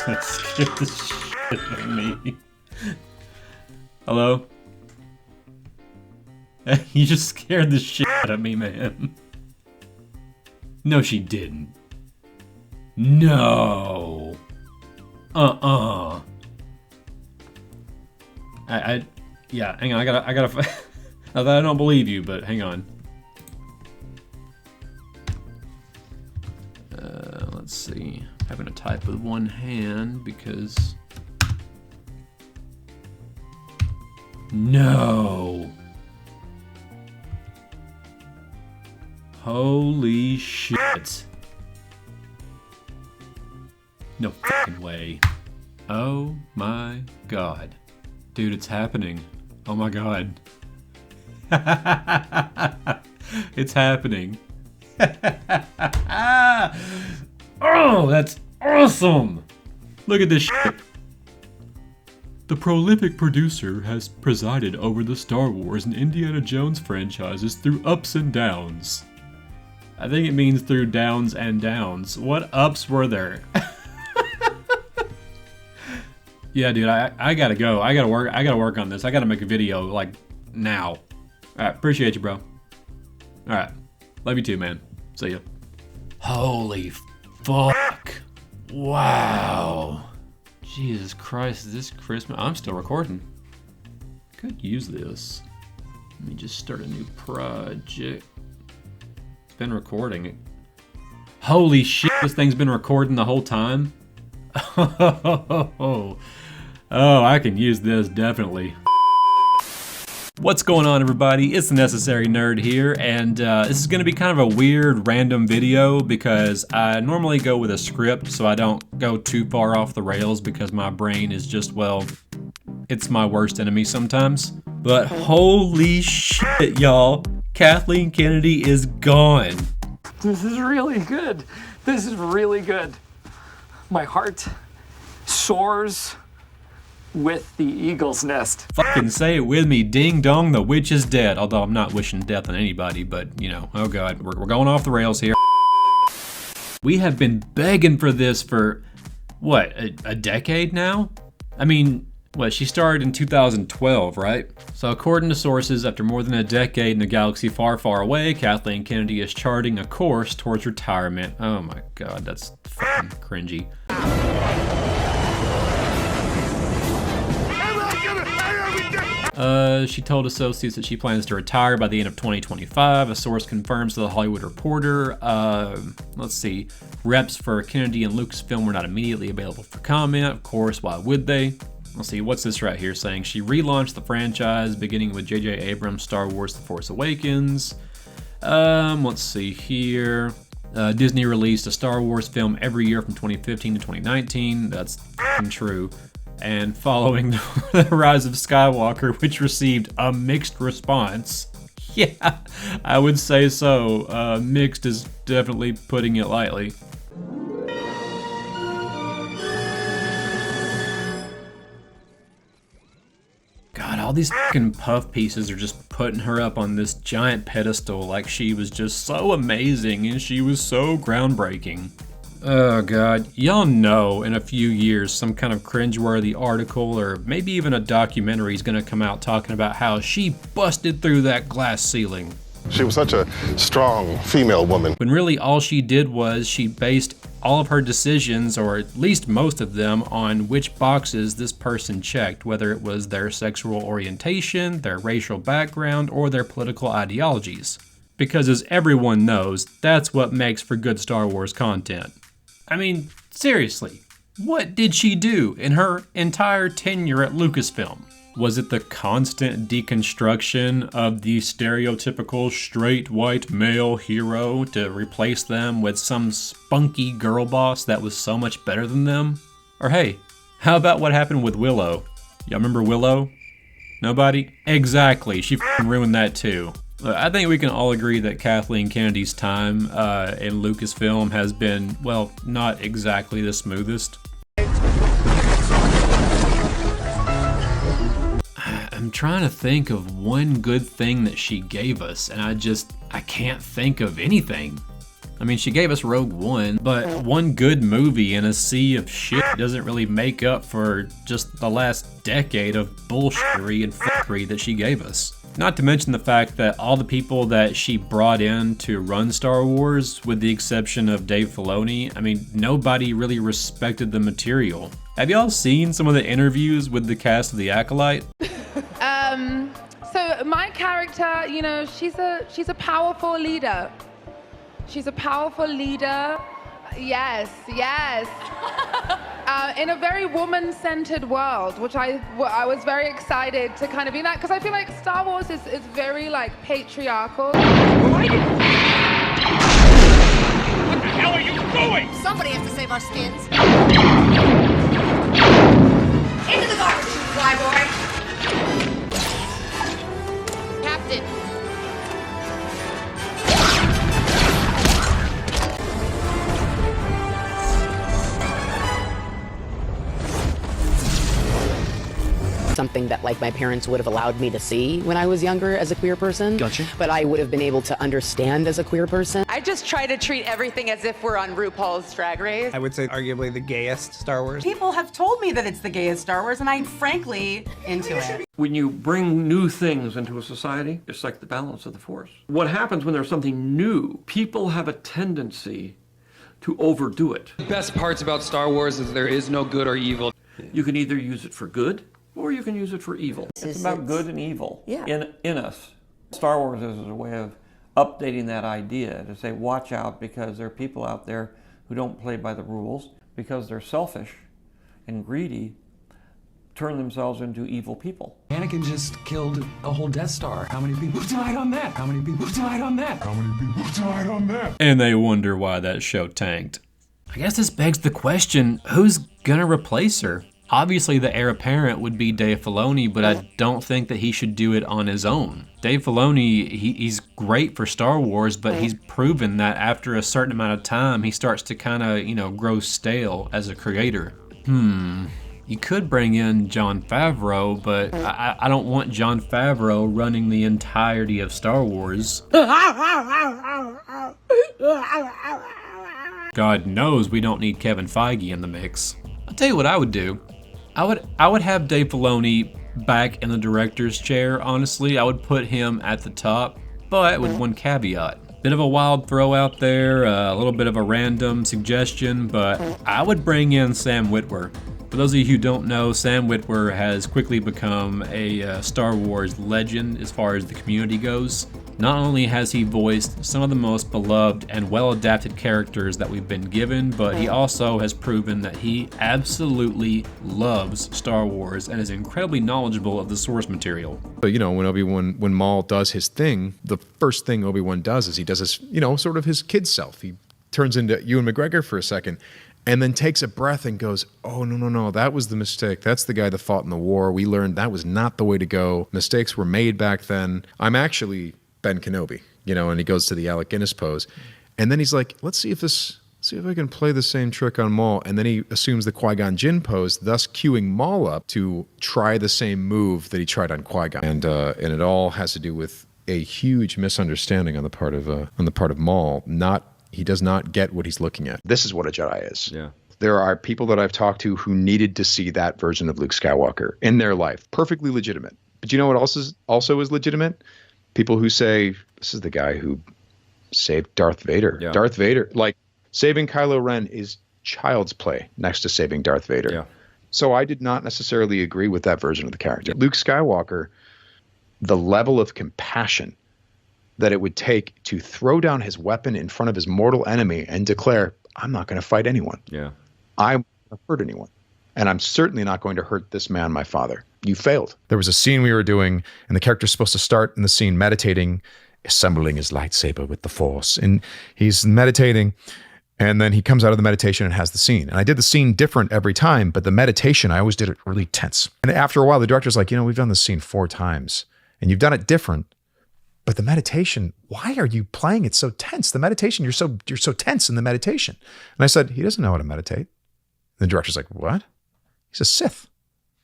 That scared the shit out of me. Hello? You just scared the shit out of me, man. No, she didn't. No. Yeah, hang on, I gotta I don't believe you, but hang on. Let's see. I'm having to type with one hand because... No. Holy shit. No fucking way. Oh my god. Dude, it's happening. Oh my god. It's happening. Oh, that's awesome! Look at this shit. The prolific producer has presided over the Star Wars and Indiana Jones franchises through ups and downs. I think it means through downs and downs. What ups were there? Yeah, dude, I gotta go. I gotta work on this. I gotta make a video, like, now. Alright, appreciate you, bro. Alright. Love you too, man. See ya. Holy fuck. Wow. Jesus Christ, is this Christmas? I'm still recording. Could use this. Let me just start a new project. It's been recording. Holy shit, this thing's been recording the whole time? Oh, I can use this, definitely. What's going on, everybody? It's the Necessary Nerd here, and this is gonna be kind of a weird, random video because I normally go with a script so I don't go too far off the rails because my brain is just, well, it's my worst enemy sometimes. But holy shit, y'all. Kathleen Kennedy is gone. This is really good. This is really good. My heart soars with the eagle's nest. Fucking say it with me, ding dong, the witch is dead. Although I'm not wishing death on anybody, but you know, oh god, we're going off the rails here. We have been begging for this for, what, a decade now? I mean, what, she started in 2012, right? So according to sources, after more than a decade in a galaxy far, far away, Kathleen Kennedy is charting a course towards retirement. Oh my god, that's fucking cringy. She told associates that she plans to retire by the end of 2025. A source confirms to The Hollywood Reporter. Let's see. Reps for Kennedy and Lucasfilm were not immediately available for comment. Of course, why would they? Let's see, what's this right here saying? She relaunched the franchise beginning with J.J. Abrams' Star Wars: The Force Awakens. Let's see here. Disney released a Star Wars film every year from 2015 to 2019. That's f***ing true. And following the rise of Skywalker, which received a mixed response. Yeah, I would say so. Mixed is definitely putting it lightly. God, all these fucking puff pieces are just putting her up on this giant pedestal like she was just so amazing and she was so groundbreaking. Oh god, y'all know in a few years some kind of cringeworthy article or maybe even a documentary is gonna come out talking about how she busted through that glass ceiling. She was such a strong female woman. When really all she did was she based all of her decisions, or at least most of them, on which boxes this person checked, whether it was their sexual orientation, their racial background, or their political ideologies. Because as everyone knows, that's what makes for good Star Wars content. I mean, seriously, what did she do in her entire tenure at Lucasfilm? Was it the constant deconstruction of the stereotypical straight white male hero to replace them with some spunky girl boss that was so much better than them? Or hey, how about what happened with Willow? Y'all remember Willow? Nobody? Exactly, she f***ing ruined that too. I think we can all agree that Kathleen Kennedy's time in Lucasfilm has been, well, not exactly the smoothest. I'm trying to think of one good thing that she gave us, and I can't think of anything. I mean, she gave us Rogue One, but one good movie in a sea of shit doesn't really make up for just the last decade of bullshittery and fuckery that she gave us. Not to mention the fact that all the people that she brought in to run Star Wars, with the exception of Dave Filoni, I mean, nobody really respected the material. Have y'all seen some of the interviews with the cast of The Acolyte? So my character, you know, she's a powerful leader. She's a powerful leader. Yes. In a very woman-centered world, which I was very excited to kind of be that, because I feel like Star Wars is very like patriarchal. What the hell are you doing? Somebody has to save our skins. Into the garbage, you flyboy! Captain. Something that like my parents would have allowed me to see when I was younger as a queer person. Gotcha. But I would have been able to understand as a queer person. I just try to treat everything as if we're on RuPaul's Drag Race. I would say arguably the gayest Star Wars. People have told me that it's the gayest Star Wars, and I'm frankly into it. When you bring new things into a society, it's like the balance of the force. What happens when there's something new, people have a tendency to overdo it. The best parts about Star Wars is there is no good or evil. You can either use it for good, or you can use it for evil. It's about good and evil in us. Star Wars is a way of updating that idea to say, watch out, because there are people out there who don't play by the rules, because they're selfish and greedy, turn themselves into evil people. Anakin just killed a whole Death Star. How many people died on that? How many people died on that? How many people died on that? And they wonder why that show tanked. I guess this begs the question, who's gonna replace her? Obviously, the heir apparent would be Dave Filoni, but I don't think that he should do it on his own. Dave Filoni, he's great for Star Wars, but he's proven that after a certain amount of time, he starts to kind of, grow stale as a creator. You could bring in Jon Favreau, but I don't want Jon Favreau running the entirety of Star Wars. God knows we don't need Kevin Feige in the mix. I'll tell you what I would do. I would have Dave Filoni back in the director's chair, honestly. I would put him at the top, but with one caveat. Bit of a wild throw out there, a little bit of a random suggestion, but I would bring in Sam Witwer. For those of you who don't know, Sam Witwer has quickly become a Star Wars legend as far as the community goes. Not only has he voiced some of the most beloved and well-adapted characters that we've been given, but he also has proven that he absolutely loves Star Wars and is incredibly knowledgeable of the source material. But when Maul does his thing, the first thing Obi-Wan does is he does his, sort of his kid self. He turns into Ewan McGregor for a second, and then takes a breath and goes, oh, no, that was the mistake. That's the guy that fought in the war. We learned that was not the way to go. Mistakes were made back then. I'm actually Ben Kenobi, and he goes to the Alec Guinness pose. And then he's like, let's see if I can play the same trick on Maul. And then he assumes the Qui-Gon Jinn pose, thus cueing Maul up to try the same move that he tried on Qui-Gon. And it all has to do with a huge misunderstanding on the part of Maul. He does not get what he's looking at. This is what a Jedi is. Yeah. There are people that I've talked to who needed to see that version of Luke Skywalker in their life. Perfectly legitimate. But you know what also is legitimate? People who say, this is the guy who saved Darth Vader. Yeah. Darth Vader, like saving Kylo Ren is child's play next to saving Darth Vader. Yeah. So I did not necessarily agree with that version of the character. Luke Skywalker, the level of compassion that it would take to throw down his weapon in front of his mortal enemy and declare, I'm not going to fight anyone. Yeah. I'm not going to hurt anyone. And I'm certainly not going to hurt this man, my father. you failed. There was a scene we were doing, and the character's supposed to start in the scene meditating, assembling his lightsaber with the Force. And he's meditating, and then he comes out of the meditation and has the scene. And I did the scene different every time, but the meditation, I always did it really tense. And after a while, the director's like, we've done this scene 4 times, and you've done it different. But the meditation, why are you playing it so tense? The meditation, you're so tense in the meditation. And I said, he doesn't know how to meditate. And the director's like, what? He's a Sith.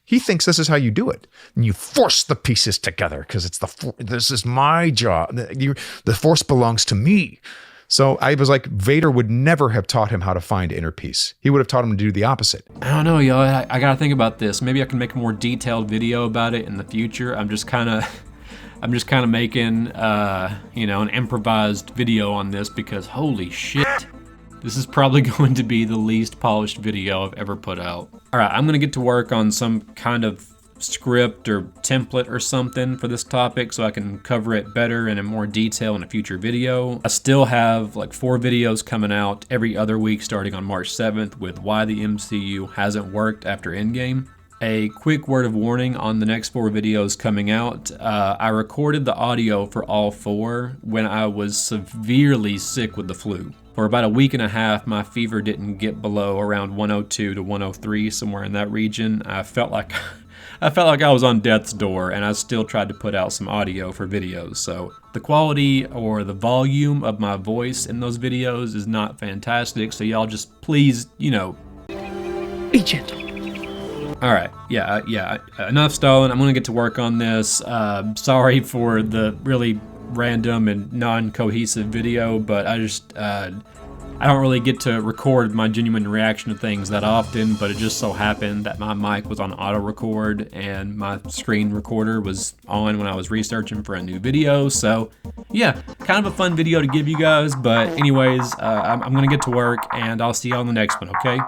He thinks this is how you do it. And you force the pieces together because this is my job. The Force belongs to me. So I was like, Vader would never have taught him how to find inner peace. He would have taught him to do the opposite. I don't know, y'all. I gotta think about this. Maybe I can make a more detailed video about it in the future. I'm just kind of making, an improvised video on this because holy shit, this is probably going to be the least polished video I've ever put out. All right, I'm gonna get to work on some kind of script or template or something for this topic so I can cover it better and in more detail in a future video. I still have like 4 videos coming out every other week starting on March 7th with why the MCU hasn't worked after Endgame. A quick word of warning on the next 4 videos coming out. I recorded the audio for all 4 when I was severely sick with the flu. For about a week and a half, my fever didn't get below around 102 to 103, somewhere in that region. I felt like I was on death's door, and I still tried to put out some audio for videos. So the quality or the volume of my voice in those videos is not fantastic. So y'all just please, be gentle. All right, yeah, enough stalling. I'm gonna get to work on this. Sorry for the really random and non-cohesive video, but I don't really get to record my genuine reaction to things that often, but it just so happened that my mic was on auto record and my screen recorder was on when I was researching for a new video. So yeah, kind of a fun video to give you guys, but anyways, I'm gonna get to work and I'll see you on the next one, okay?